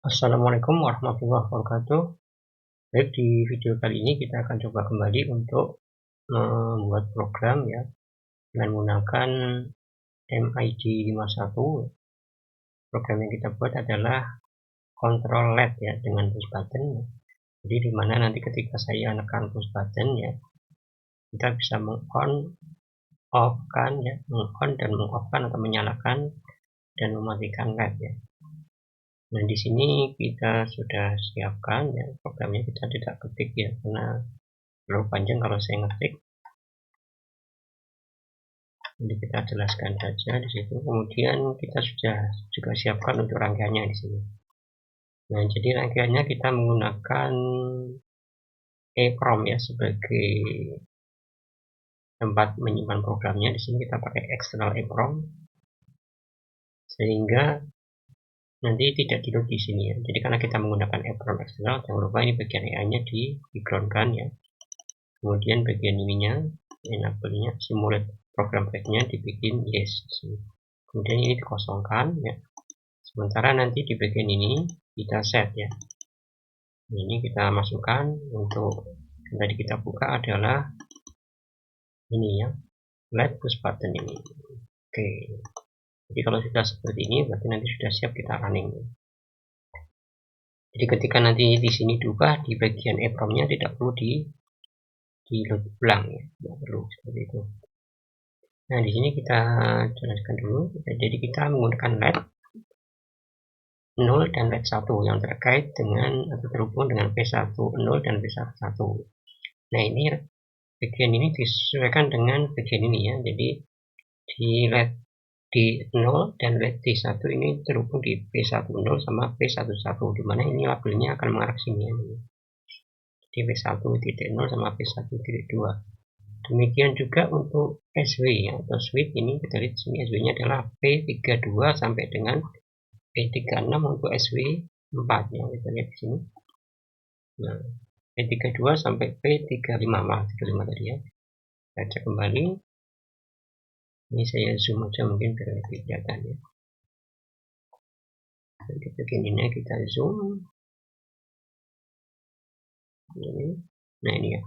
Assalamualaikum warahmatullahi wabarakatuh. Baik, di video kali ini kita akan coba kembali untuk membuat program ya dengan menggunakan MID 51. Program yang kita buat adalah control LED ya dengan push button. Jadi dimana nanti ketika saya menekan push button ya, kita bisa meng-on, off-kan ya, meng-on dan meng-off-kan atau menyalakan dan mematikan LED ya. Nah, di sini kita sudah siapkan ya programnya, kita tidak ketik ya karena terlalu panjang kalau saya ngetik. Jadi kita jelaskan saja di situ. Kemudian kita sudah juga siapkan untuk rangkaiannya di sini. Nah, jadi rangkaiannya kita menggunakan EEPROM ya sebagai tempat menyimpan programnya. Di sini kita pakai external EEPROM sehingga nanti tidak di load di sini ya. Jadi karena kita menggunakan EEPROM eksternal, jangan lupa ini bagian EA-nya di background-kan ya. Kemudian bagian ininya, enable-nya, simulate program path-nya dibikin yes. Kemudian ini dikosongkan ya. Sementara nanti di bagian ini kita set ya. Ini kita masukkan untuk yang tadi kita buka adalah ini ya, LED push button ini. Oke. Jadi kalau sudah seperti ini berarti nanti sudah siap kita running. Jadi ketika nanti di sini diubah di bagian EEPROM-nya tidak perlu di load ulang ya, tidak perlu seperti itu. Nah, di sini kita jelaskan dulu. Jadi kita menggunakan LED 0 dan LED 1 yang terkait dengan atau terhubung dengan P10 dan P1. Nah, ini bagian ini disesuaikan dengan bagian ini ya. Jadi di LED di 0 dan LED D1 ini terhubung di P10 sama P11, di mana ini labelnya akan mengarah ke sini ya. Jadi P1.0 sama P1.2. Demikian juga untuk SW atau switch ini kita lihat sini SW-nya adalah P32 sampai dengan P36 untuk SW4 ya, kita lihat di sini. Nah, P32 sampai P35 tadi ya. Kita cek kembali. Ini saya zoom aja mungkin biar lebih kelihatan ya. Di bagian ini kita zoom. Ini. Nah, ini ya.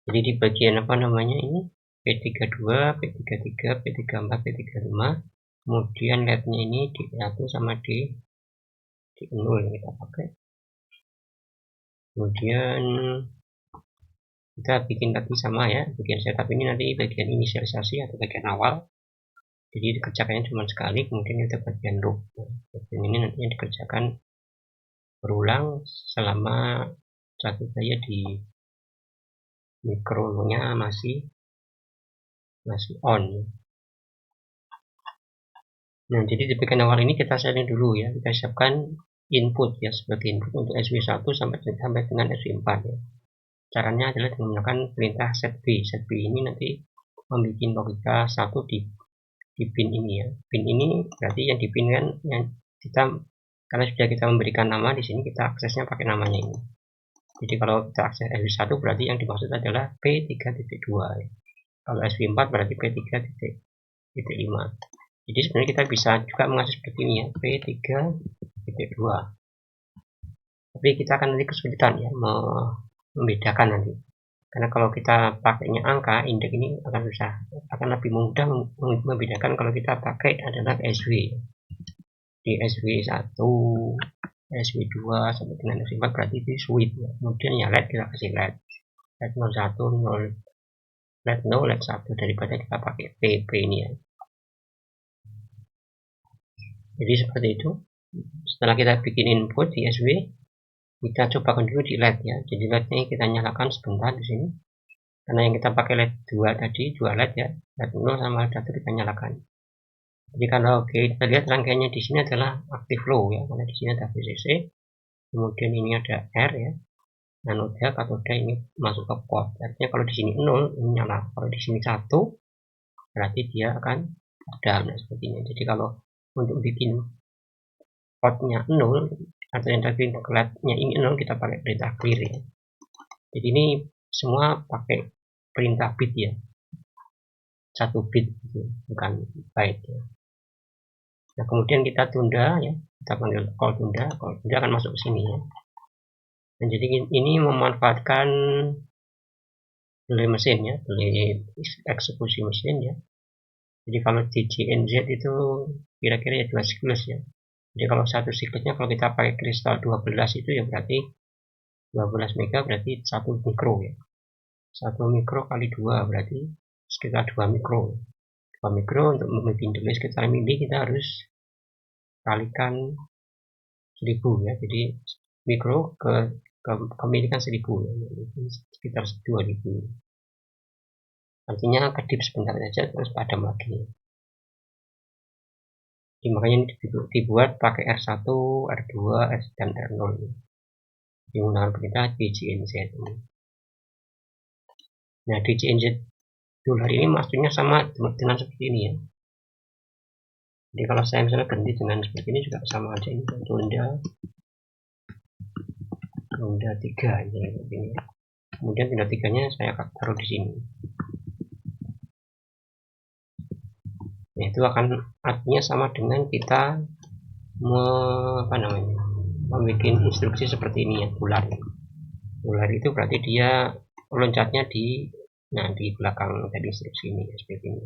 Jadi di bagian apa namanya ini P32, P33, P34, P35. Kemudian LED-nya ini di 1 sama di 0 yang kita pakai. Kemudian kita bikin tadi sama ya, bagian setup ini nanti bagian inisialisasi atau bagian awal. Jadi dikerjakannya cuma sekali, kemudian kita bagian loop. Bagian ini nantinya dikerjakan berulang selama satu saya di mikronya masih on. Nah, jadi di bagian awal ini kita setting dulu ya, kita siapkan input ya sebagai input untuk SW1 sampai dengan SW4 ya. Caranya adalah dengan menggunakan perintah set B. Set B ini nanti membuat logika 1 di pin ini ya. Pin ini berarti yang dipin kan yang kita, karena sudah kita memberikan nama di sini, kita aksesnya pakai namanya ini. Jadi kalau kita akses SW1 berarti yang dimaksud adalah P3.2 ya. Kalau SW4 berarti P3.5. Jadi sebenarnya kita bisa juga mengakses seperti ini ya, P3.2. Tapi kita akan nanti kesulitan ya membedakan nanti. Karena kalau kita pakainya angka, indeks ini akan susah. Akan lebih mudah membedakan kalau kita pakai adalah SW. Di SW1, SW2 sampai dengan SW4 berarti itu switch ya. Kemudian ya LED kita kasih LED 01, 0, LED 0, LED 1 daripada kita pakai PP ini ya. Jadi seperti itu. Setelah kita bikin input di SW, kita cobakan dulu di LED ya. Jadi LED ini kita nyalakan sebentar di sini. Karena yang kita pakai LED 2 tadi, 2 LED ya, LED 0 sama LED 1 kita nyalakan. Jadi kalau kita lihat rangkaiannya di sini adalah active low ya, karena di sini ada VCC, kemudian ini ada R ya, anoda, katoda ini masuk ke port. Artinya kalau di sini 0 ini nyala, kalau di sini 1 berarti dia akan padam nah sepertinya. Jadi kalau untuk bikin portnya 0 atau yang tadi untuk LED-nya ini 0 kita pakai perintah clear ya. Jadi ini semua pakai perintah bit ya, 1 bit gitu, bukan byte ya. Nah, kemudian kita tunda ya, kita panggil call tunda akan masuk ke sini ya. Dan jadi ini memanfaatkan delay mesin ya, delay eksekusi mesin ya. Jadi kalau di JNZ itu kira-kira ya 2 siklus ya. Jadi kalau satu siklusnya kalau kita pakai kristal 12 itu ya berarti 12 mega berarti 1 mikro ya. 1 mikro kali 2 berarti sekitar 2 mikro. 2 mikro untuk membuat delay sekitar mili kita harus kalikan 1000 ya. Jadi mikro ke mili kan 1000 ya. Jadi sekitar 2000. Artinya kedip sebentar saja terus padam lagi. Jadi makanya ini dibuat pakai R1, R2, dan R0 di menggunakan perintah DJNZ ini. Nah, DJNZ dolar ini maksudnya sama dengan seperti ini ya. Jadi kalau saya misalnya ganti dengan seperti ini juga sama aja, ini tunda 3 ya, ini. Kemudian tunda 3-nya saya taruh di sini. Nah, itu akan artinya sama dengan kita membuat instruksi seperti ini ya, bulat. Bulat itu berarti dia loncatnya di belakang dari instruksi ini ya, seperti ini.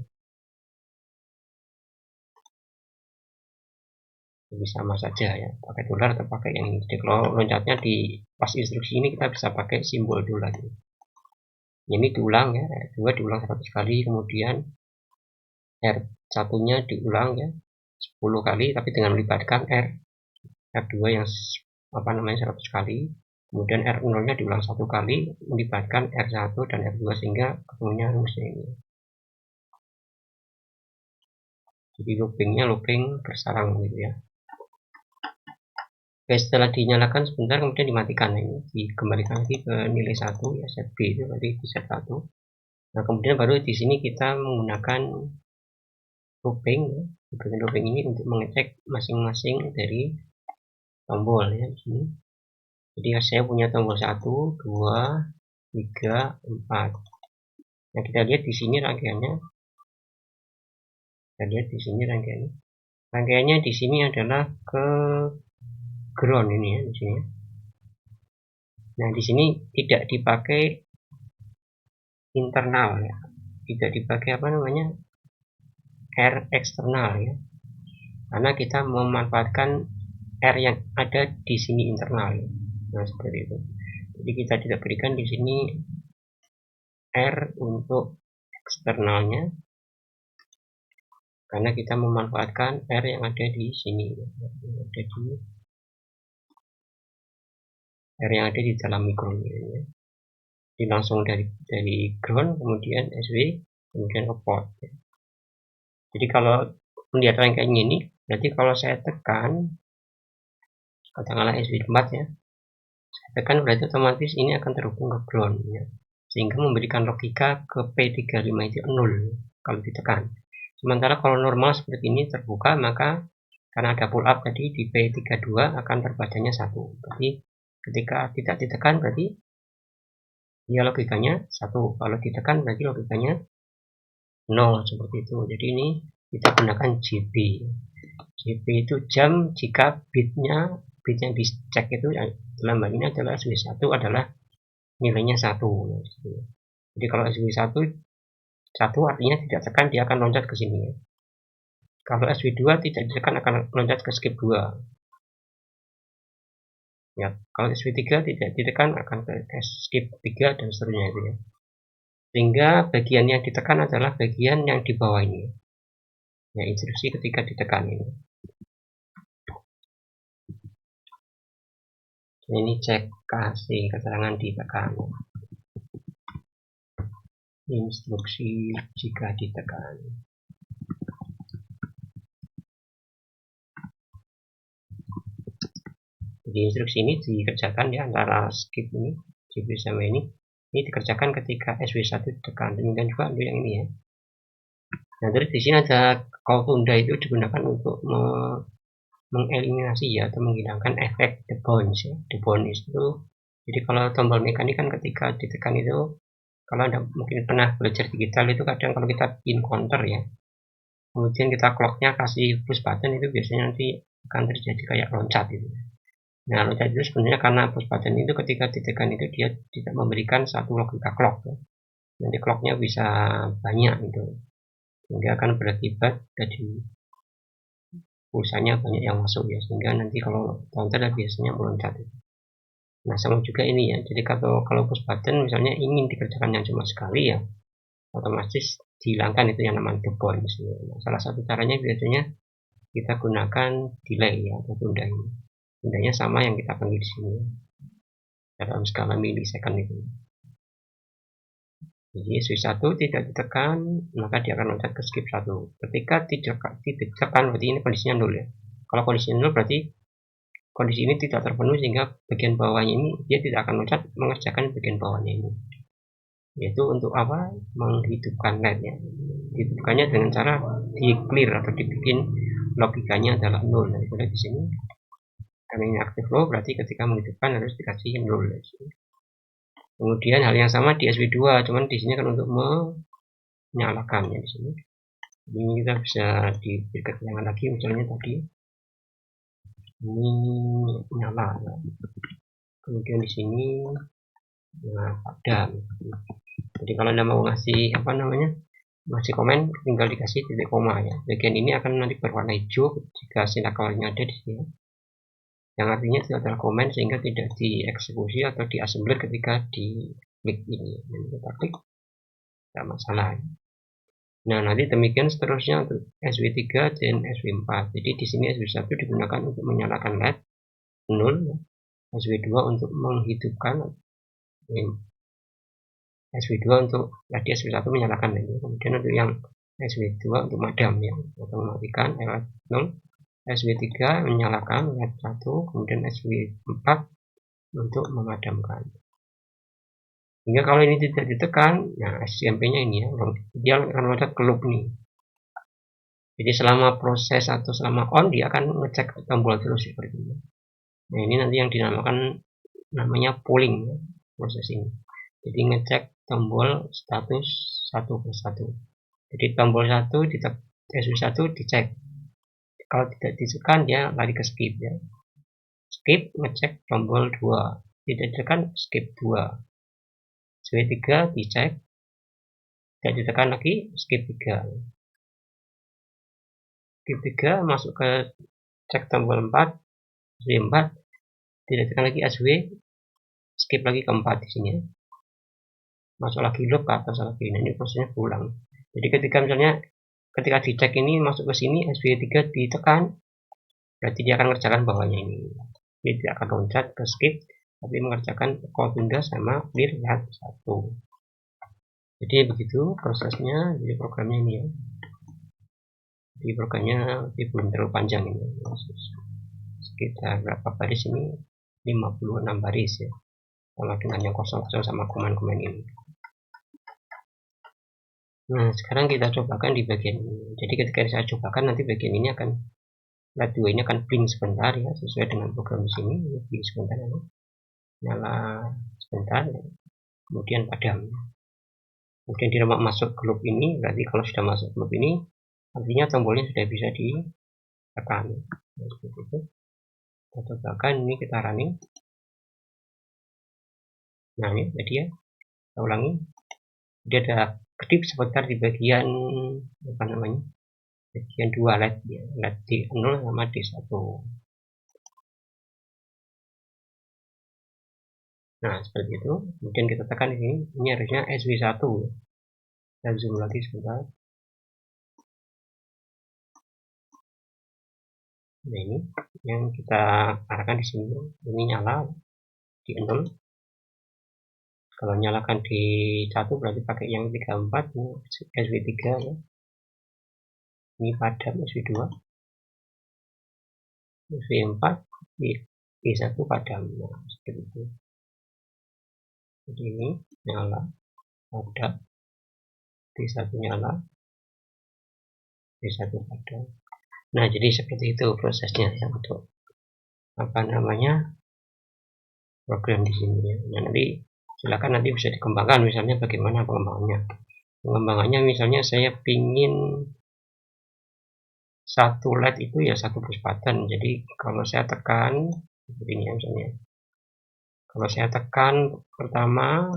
Jadi sama saja ya, pakai dolar atau pakai yang ini. Jadi kalau loncatnya di pas instruksi ini kita bisa pakai simbol dolar. Ini diulang ya, R2 diulang 100 kali, kemudian R1-nya diulang ya 10 kali tapi dengan melibatkan R2 yang 100 kali, kemudian R0-nya diulang 1 kali melibatkan R1 dan R2 sehingga ketemunya rumusnya ini. Jadi loopingnya looping bersarang gitu ya. Oke, setelah dinyalakan sebentar kemudian dimatikan, ini dikembalikan lagi ke nilai 1 ya, set B itu berarti di set 1. Nah, kemudian baru di sini kita menggunakan looping ya, looping ini untuk mengecek masing-masing dari tombol ya di sini. Jadi saya punya tombol 1, 2, 3, 4. Nah, kita lihat di sini rangkaiannya. Rangkaiannya di sini adalah ke ground ini ya di sini. Nah, di sini tidak dipakai internal ya. Tidak dipakai R eksternal ya. Karena kita memanfaatkan R yang ada di sini internal ya. Nah, seperti itu. Jadi kita tidak berikan di sini R untuk eksternalnya karena kita memanfaatkan R yang ada di sini ya. R yang ada di dalam mikro ini ya. Jadi langsung dari ground kemudian SW kemudian ke port ya. Jadi kalau melihat rangkaiannya ini berarti kalau saya tekan katakanlah SW4 ya, saya tekan berarti otomatis ini akan terhubung ke ground ya, sehingga memberikan logika ke P35 itu 0 kalau ditekan. Sementara kalau normal seperti ini terbuka, maka karena ada pull up tadi di P32 akan terbacanya 1. Berarti ketika tidak ditekan berarti ya logikanya 1. Kalau ditekan berarti logikanya 0 seperti itu. Jadi ini kita gunakan JB. JB itu jam jika bitnya yang dicek itu dalam hal ini adalah SW1 adalah nilainya 1. Jadi kalau SW1 artinya tidak tekan dia akan loncat ke sini ya. Kalau SW2 tidak ditekan akan loncat ke skip 2 ya. Kalau SW3 tidak ditekan akan ke skip 3 dan seterusnya itu ya. Sehingga bagian yang ditekan adalah bagian yang di bawah ini ya, instruksi ketika ditekan ini. Ini cek kasih keterangan ditekan, instruksi jika ditekan. Jadi instruksi ini dikerjakan di antara skip ini, JB sama ini dikerjakan ketika SW1 ditekan, demikian juga untuk yang ini ya. Nah, terus di sini ada call tunda itu digunakan untuk mengeliminasi ya atau menghilangkan efek the bounce ya. The bounce itu jadi kalau tombol mekanik kan ketika ditekan itu, kalau Anda mungkin pernah belajar digital itu kadang kalau kita pin counter ya, kemudian kita clocknya kasih push button, itu biasanya nanti akan terjadi kayak loncat gitu. Nah, loncat itu sebenarnya karena push button itu ketika ditekan itu dia tidak memberikan satu logika clock ya. Nanti clocknya bisa banyak gitu, sehingga akan berakibat tadi pulsanya banyak yang masuk ya, sehingga nanti kalau counter biasanya meloncat. Nah, sama juga ini ya, jadi kalau push button misalnya ingin dikerjakan yang cuma sekali ya, otomatis dihilangkan itu yang namanya point. Nah, salah satu caranya biasanya kita gunakan delay ya, atau tunda ini. Tundanya sama yang kita panggil di sini dalam skala milisecond itu. Jadi switch 1 tidak ditekan, maka dia akan loncat ke skip 1. Ketika ditekan berarti ini kondisinya 0 ya. Kalau kondisinya 0 berarti kondisi ini tidak terpenuhi, sehingga bagian bawahnya ini dia tidak akan loncat mengerjakan bagian bawahnya ini. Yaitu untuk apa? Menghidupkan LED ya. Dihidupkannya dengan cara di clear atau dibikin logikanya adalah 0. Nah, kita di sini karena ini aktif low, berarti ketika menghidupkan harus dikasih 0 ya. Kemudian hal yang sama di SW2, cuman di sini kan untuk menyalakannya di sini. Ini kita bisa diberikan keterangan lagi, misalnya tadi ini nyala. Kemudian di sini padam. Jadi kalau Anda mau ngasih ngasih komen, tinggal dikasih titik koma ya. Bagian ini akan nanti berwarna hijau jika sinar kawarnya ada di sini. Yang artinya itu adalah komen, sehingga tidak dieksekusi atau diassembler ketika di klik ini. Dan kita klik, tidak masalah. Nah, nanti demikian seterusnya untuk SW3 dan SW4. Jadi di sini SW1 digunakan untuk menyalakan LED 0, SW2 untuk menghidupkan, SW2 untuk tadi SW1 menyalakan LED. Kemudian untuk yang SW2 untuk madam ya, atau mematikan LED 0, SW3 menyalakan LED 1, kemudian SW4 untuk memadamkan. Hingga kalau ini tidak ditekan, nah SMP-nya ini ya, dia akan loncat ke loop nih. Jadi selama proses atau selama on dia akan ngecek tombol terus seperti ini. Nah, ini nanti yang dinamakan namanya polling ya, proses ini. Jadi ngecek tombol status satu persatu. Jadi tombol 1 di SW1 dicek. Kalau tidak ditekan dia lari ke skip ya. Skip ngecek tombol 2. Tidak ditekan skip 2. SW3 dicek. Tidak ditekan lagi skip 3. Skip 3 masuk ke cek tombol 4. SW4 tidak ditekan lagi SW, skip lagi ke 4 di sini. Masuk lagi loop ke atas lagi. Nah, ini prosesnya pulang. Jadi ketika dicek ini masuk ke sini, SW3 ditekan, berarti dia akan mengerjakan bawahnya ini. Dia tidak akan loncat ke skip, tapi mengerjakan call tunda sama clear LED 1. Jadi begitu prosesnya. Jadi programnya ini ya. Jadi programnya belum terlalu panjang ini. Sekitar berapa baris ini? 56 baris ya. Sama dengan yang kosong-kosong sama komen-komen ini. Nah, sekarang kita cobakan di bagian ini. Jadi ketika saya cobakan, nanti bagian ini akan LED 2 ini akan blink sebentar ya, sesuai dengan program di sini. Blink sebentar ya. Nyala sebentar ya. Kemudian padam. Kemudian dia masuk ke loop ini, berarti kalau sudah masuk ke loop ini, artinya tombolnya sudah bisa ditekan. Nah, seperti itu. Kita cobakan, ini kita running. Nah, ini tadi ya, kita ulangi. Dia ada kedip sebentar di bagian bagian 2 LED ya, LED D0 sama D1. Nah, seperti itu. Kemudian kita tekan di sini, ini harusnya SW1. Kita zoom lagi sebentar. Nah, ini yang kita arahkan di sini, ini nyala di 0. Kalau nyalakan di 1 berarti pakai yang 34, ini SW3 ya. Ini padam SW2. SW4 di D1 padam. Nah, seperti itu. Jadi ini nyala, padam, D1 nyala, D1 padam. Nah, jadi seperti itu prosesnya ya untuk program di sini ya. Nah, nanti silakan nanti bisa dikembangkan, misalnya bagaimana pengembangannya. Pengembangannya misalnya saya ingin satu LED itu ya satu push button. Jadi kalau saya tekan seperti ini misalnya, kalau saya tekan pertama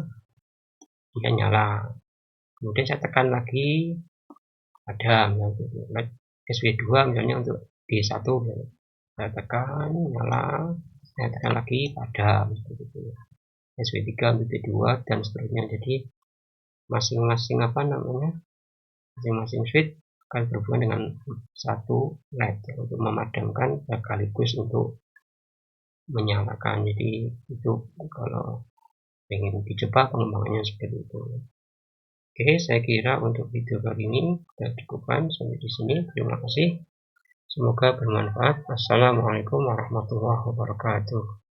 dia nyala, kemudian saya tekan lagi ada misalnya LED SW2 misalnya untuk D1, saya tekan nyala, saya tekan lagi padam seperti itu, SW3 untuk D2 dan seterusnya. Jadi masing-masing masing-masing switch akan berhubungan dengan satu LED untuk memadamkan sekaligus untuk menyalakan. Jadi itu kalau ingin dicoba pengembangannya seperti itu. Oke, saya kira untuk video kali ini kita cukupkan sampai di sini. Terima kasih. Semoga bermanfaat. Wassalamualaikum warahmatullahi wabarakatuh.